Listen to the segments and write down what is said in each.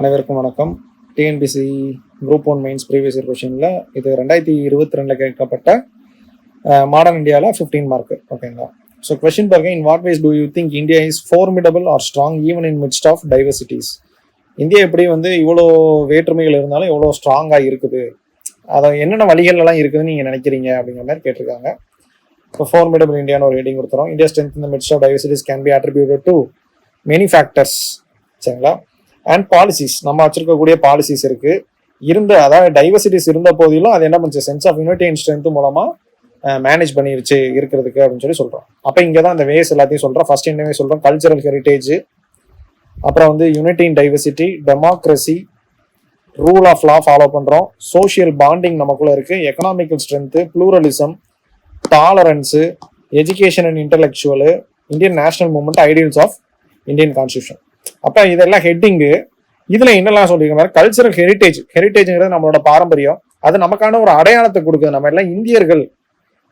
அனைவருக்கும் வணக்கம். TNPSC group 1 mains previous year கொஷனில் இது 2022 கேட்கப்பட்ட மாடர்ன் இந்தியாவில் 15 மார்க். ஓகேங்களா? ஸோ கொஷின் பாருங்க, in what ways do you think India is formidable or strong even in midst of diversities? India எப்படி இவ்வளோ வேற்றுமைகள் இருந்தாலும் எவ்வளோ ஸ்ட்ராங்காக இருக்குது, அதை என்னென்ன வழிகள்லாம் இருக்குதுன்னு நீங்கள் நினைக்கிறீங்க அப்படிங்கிற மாதிரி கேட்டிருக்காங்க. இப்போ ஃபார்மிடபிள் இந்தியான்னு ஒரு ஹெட்டிங் கொடுத்துறோம். India strength in the midst of diversities can be attributed to many factors. சரிங்களா? அண்ட் பாலிசிஸ், நம்ம வச்சிருக்கக்கூடிய பாலிசிஸ் இருக்கு. அதாவது டைவர்சிட்டிஸ் இருந்த போதிலும் அது என்ன பண்ணுச்சு, sense of unity and strength மூலமா மேனேஜ் பண்ணிருச்சு இருக்கிறதுக்கு அப்படின்னு சொல்றோம். அப்ப இங்கதான் இந்த வேஸ் எல்லாத்தையும் சொல்றோம். ஃபர்ஸ்ட் என்னவே சொல்றோம், கல்ச்சரல் ஹெரிட்டேஜ், அப்புறம் unity in diversity, democracy, rule of law follow பண்றோம், சோசியல் பாண்டிங் நமக்குள்ள இருக்கு, economical strength, pluralism, tolerance, education and intellectual, Indian national movement, ideals of Indian constitution. அப்ப இதெல்லாம் ஹெட்டிங்கு. இதுல என்னெல்லாம் சொல்லியிருக்காங்க, கல்ச்சரல் ஹெரிட்டேஜ்ங்கிறது நம்மளோட பாரம்பரியம், அது நமக்கான ஒரு அடையாளத்தை கொடுக்குது. நம்ம எல்லாம் இந்தியர்கள்,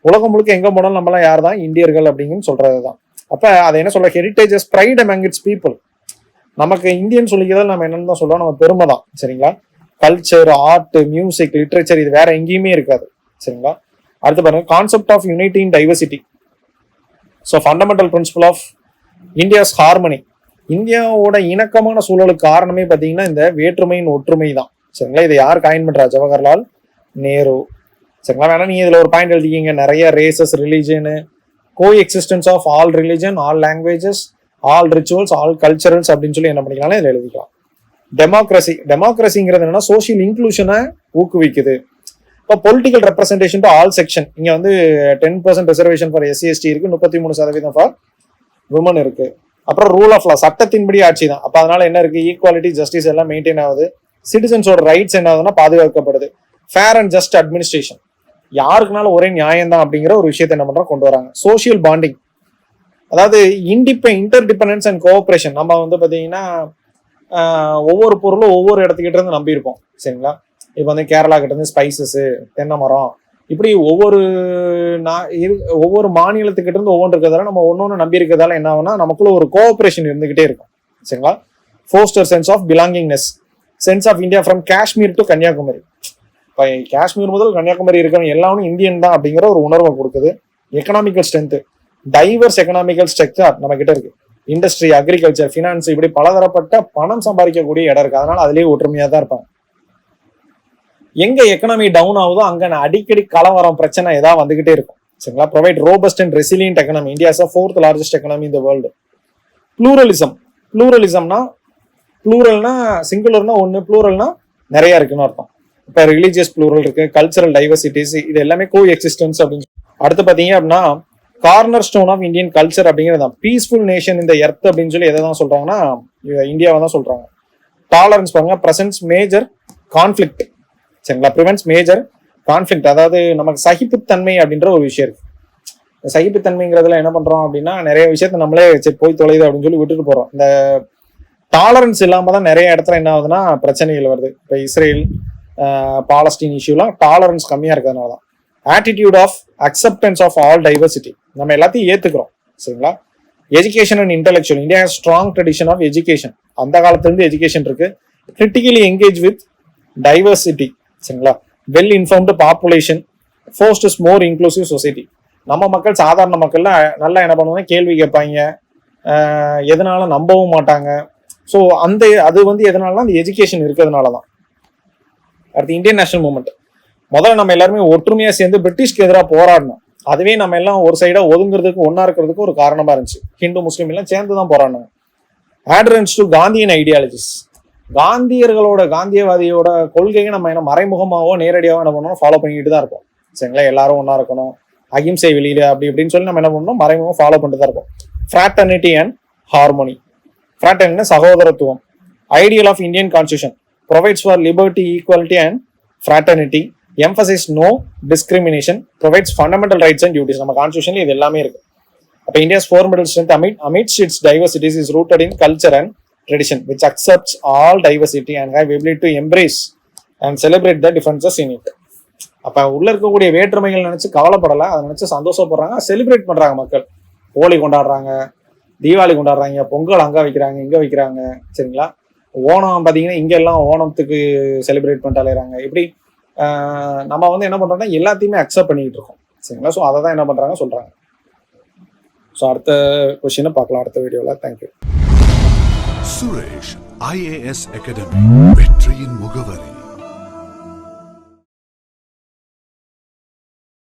உலகம் முழுக்க எங்க போனாலும் நம்ம எல்லாம் யார் தான், இந்தியர்கள் அப்படின்னு சொல்றதுதான். அப்ப அதை என்ன சொல்ற, heritages pride among its people. நமக்கு இந்தியன் சொல்லிக்கிறத நம்ம என்னன்னு தான் சொல்றோம், நம்ம பெருமை தான். சரிங்களா? கல்ச்சர், ஆர்ட், மியூசிக், லிட்ரேச்சர், இது வேற எங்கேயுமே இருக்காது. சரிங்களா? அடுத்து பாருங்க, concept of unity in diversity. So fundamental principle of India's harmony. இந்தியாவோட இணக்கமான சூழலுக்கு காரணமே பார்த்தீங்கன்னா இந்த வேற்றுமையின் ஒற்றுமை தான். சரிங்களா? இதை யார் காயின் பண்றா? ஜவஹர்லால் நேரு. சரிங்களா? வேணா நீங்க இதுல ஒரு பாயிண்ட் எழுதிக்கிங்க, நிறைய races, religion, co existence of all religion, all languages, all rituals, all culturals அப்படின்னு சொல்லி என்ன பண்ணிக்கலாம், இதில் எழுதிக்கலாம். டெமோக்ரஸிங்கிறது என்னன்னா சோசியல் இன்க்ளூஷனை ஊக்குவிக்குது. இப்போ political representation to all section, இங்க 10% ரிசர்வேஷன் ஃபார் SC/ST இருக்கு, 33% ஃபார் விமன் இருக்கு. அப்புறம் ரூல் ஆஃப் லா, சட்டத்தின்படி ஆட்சி தான். அப்ப அதனால என்ன இருக்கு, ஈக்குவாலிட்டி, ஜஸ்டிஸ் எல்லாம் மெயின்டைன் ஆகுது. சிட்டிசன்ஸோட ரைட்ஸ் என்ன ஆகுதுன்னா பாதுகாக்கப்படுது. ஃபேர் அண்ட் ஜஸ்ட் அட்மினிஸ்ட்ரேஷன், யாருக்குனாலும் ஒரே நியாயம் தான் அப்படிங்கிற ஒரு விஷயத்தை என்ன பண்றோம், கொண்டு வராங்க. சோசியல் பாண்டிங், அதாவது இன்டர் டிபெண்டன்ஸ் அண்ட் கோஆபரேஷன். நம்ம பாத்தீங்கன்னா ஒவ்வொரு பொருளும் ஒவ்வொரு இடத்துக்கிட்ட இருந்து நம்பி இருப்போம். சரிங்களா? இப்ப கேரளா கிட்ட இருந்து ஸ்பைசஸ், தென்னை மரம், இப்படி ஒவ்வொரு மாநிலத்துக்கிட்ட இருந்து ஒவ்வொன்று இருக்கிறதால நம்ம ஒன்னொன்னு நம்பி இருக்கிறதால என்ன ஆகும்னா நமக்குள்ள ஒரு கோஆபரேஷன் இருந்துகிட்டே இருக்கும். சரிங்களா? Foster sense of belongingness, sense of India from Kashmir to Kanyakumari. இப்போ காஷ்மீர் முதல் கன்னியாகுமரி இருக்கிறவங்க எல்லாரும் இந்தியன் தான் அப்படிங்கிற ஒரு உணர்வை கொடுக்குது. Economical strength, divorce economical structure நம்ம கிட்ட இருக்கு. இண்டஸ்ட்ரி, அக்ரிகல்ச்சர், ஃபினான்ஸ், இப்படி பலதரப்பட்ட பணம் சம்பாதிக்கக்கூடிய இடம் இருக்கு. அதனால அதுலேயே ஒற்றுமையா தான் இருப்பாங்க. எங்க எக்கனாமி டவுன் ஆகுதோ அங்க அடிக்கடி கலவரம், பிரச்சனை ஏதாவது வந்துகிட்டே இருக்கும். சரிங்களா? Provide robust and resilient economy. India is 4th largest economy in the world. ப்ளூரலிசம்னா ப்ளூரல்னா சிங்குலர்னா ஒன்னு, ப்ளூரல்னா நிறைய இருக்குன்னு அர்த்தம். இப்ப ரிலீஜியஸ் ப்ளூரல் இருக்கு, கல்ச்சரல் டைவர்சிட்டிஸ், இது எல்லாமே கோ எக்ஸிஸ்டன்ஸ் அப்படின்னு. அடுத்து பாத்தீங்க அப்படின்னா corner stone of Indian culture அப்படிங்கிறது பீஸ்ஃபுல் நேஷன் இந்த எர்த் அப்படின்னு சொல்லி எதை தான் சொல்றாங்கன்னா இந்தியாவை தான் சொல்றாங்க. டாலரன்ஸ் பாருங்க, பிரசன்ஸ் மேஜர் கான்ஃபிளிக்ட். சரிங்களா? ப்ரிவென்ட்ஸ் மேஜர் கான்ஃபிளிக்ட், அதாவது நமக்கு சகிப்புத்தன்மை அப்படின்ற ஒரு விஷயம் இருக்கு. சகிப்புத்தன்மைங்கிறதுல என்ன பண்றோம் அப்படின்னா நிறைய விஷயத்த நம்மளே போய் தொலைது அப்படின்னு சொல்லி விட்டுட்டு போறோம். இந்த டாலரன்ஸ் இல்லாம தான் நிறைய இடத்துல என்ன ஆகுதுன்னா பிரச்சனைகள் வருது. இப்போ இஸ்ரேல், பாலஸ்டீன் இஷ்யூலாம் டாலரன்ஸ் கம்மியா இருக்கிறதுனால தான். Attitude of acceptance of all diversity, நம்ம எல்லாத்தையும் ஏத்துக்கிறோம். சரிங்களா? Education and intellectual, India has strong tradition of education. அந்த காலத்துல இருந்து எஜுகேஷன் இருக்கு. Critically engage with diversity. சரிங்களா? Well informed population, fosters more inclusive society. நம்ம மக்கள், சாதாரண மக்கள்ல நல்லா என்ன பண்ணுவாங்க, கேள்வி கேட்பாங்க, எதனால நம்பவும் மாட்டாங்க. ஸோ அது எதனாலனா அந்த எஜுகேஷன் இருக்கிறதுனால தான். அடுத்து இந்தியன் நேஷனல் மூவ்மெண்ட். முதல்ல நம்ம எல்லாருமே ஒற்றுமையா சேர்ந்து பிரிட்டிஷ்க்கு எதிராக போராடணும். அதுவே நம்ம எல்லாம் ஒரு சைடா ஒதுங்குறதுக்கு, ஒன்னா இருக்கிறதுக்கு ஒரு காரணமா இருந்துச்சு. ஹிந்து முஸ்லீம் எல்லாம் சேர்ந்து தான் போராடணும். ஆட்ரன்ஸ் டு காந்தியன் ஐடியாலஜிஸ், காந்தியவாதியோட கொள்கையை நம்ம என்ன மறைமுகமாவோ நேரடியாவோ என்ன பண்ணணும், ஃபாலோ பண்ணிட்டு தான் இருப்போம். சரிங்களா? எல்லாரும் ஒன்னா இருக்கணும், அகிம்சை வெளியில, அப்படி இப்படின்னு சொல்லி நம்ம என்ன பண்ணணும், மறைமுகம் ஃபாலோ பண்ணிட்டு தான் இருப்போம். Fraternity and harmony. ஃப்ராட்டர்னிட்டி சகோதரத்துவம். Ideal of Indian constitution provides for liberty, equality and fraternity. Emphasis no discrimination, provides fundamental rights and duties. நம்ம கான்ஸ்டியூஷன்ல இது எல்லாமே இருக்கு. அப்ப India's formidable strength amidst its diversities is rooted in culture and tradition which accepts all diversity and have ability to embrace and celebrate the differences in it. அப்ப உள்ள இருக்கக்கூடிய வேற்றுமைகள் நினைச்சு கவலைப்படல, அதை நினைச்சு சந்தோஷப்படுறாங்க, செலிப்ரேட் பண்றாங்க. மக்கள் ஹோலி கொண்டாடுறாங்க, தீபாவளி கொண்டாடுறாங்க, பொங்கல் அங்க வைக்கிறாங்க, இங்க வைக்கிறாங்க. சரிங்களா? ஓணம் பார்த்தீங்கன்னா இங்கெல்லாம் ஓணத்துக்கு செலிப்ரேட் பண்ணிட்டு அலையிறாங்க. இப்படி நம்ம வந்து என்ன பண்ணுறோம்னா எல்லாத்தையுமே அக்செப்ட் பண்ணிக்கிட்டு இருக்கோம். சரிங்களா? ஸோ அதை தான் என்ன பண்ணுறாங்க சொல்கிறாங்க. ஸோ அடுத்த கொஸ்டினை பார்க்கலாம் அடுத்த வீடியோவில். தேங்க்யூ. சுரேஷ் IAS அகாடமி, வெற்றியின் முகவரி.